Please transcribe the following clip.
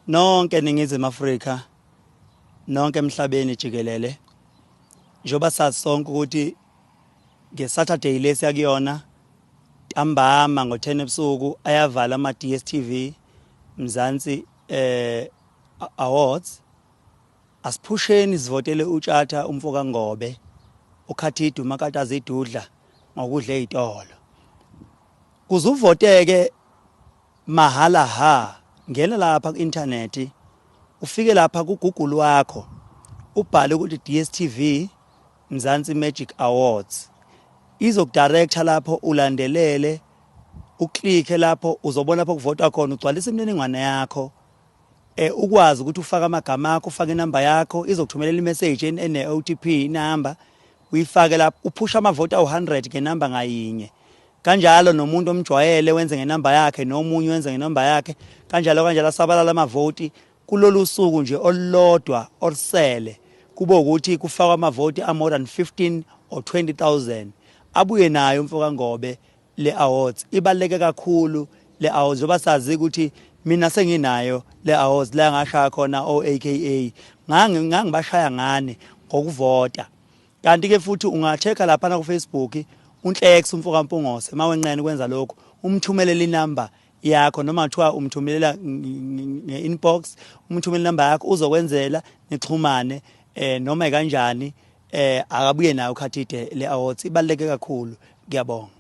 nonke ningizima Afrika nonke emhlabeni jikelele njoba sazi sonke ukuthi ngeSaturday lesiyakuyona ntambama ngo10 ebusuku ayavala ama DStv Mzansi Awards asiphusheni sivotele uTshatha umfoka Ngobe uKhathidu Makataza idudla ngokudla ezitolo kuzuvoteke mahala ha ngena lapha ku-internet ufike lapha ku Google wakho ubhale ukuthi DStv Mzansi Magic Awards izokudirector lapho ulandelele uklikhe lapho uzobona lapho kuvotwa khona ugcwalisa imininingwane yakho ukwazi ukuthi ufake amagama akho ufake inamba yakho izokuthumelela imessage ene OTP number uyifake lapho uphusha amavoti awu100 ngenamba ngayinye kanjalo nomuntu omjwayele wenze ngenamba yakhe nomunye wenze ngenamba yakhe kanjalo sabalala amavoti kulolu suku nje olodwa orsele kube ukuthi kufakwa amavoti more than 15 or 20,000 abuye nayo umfoka Ngobe le awards ibaleke kakhulu le awards ngoba sazi ukuthi mina senginayo le awards la ngashaya khona aka ngangibashaya ngane ngokuvota kanti ke futhi ungacheka lapha na ku Facebook uNhlex umfoka Mpungose mawenqene kwenza lokho umthumelele inamba yakho noma kuthiwa umthumelela nge-inbox umthumela inamba yakho uzokwenzela nixhumane noma kanjani akabuye nayo uKhathide le awards ibaleke kakhulu ngiyabonga.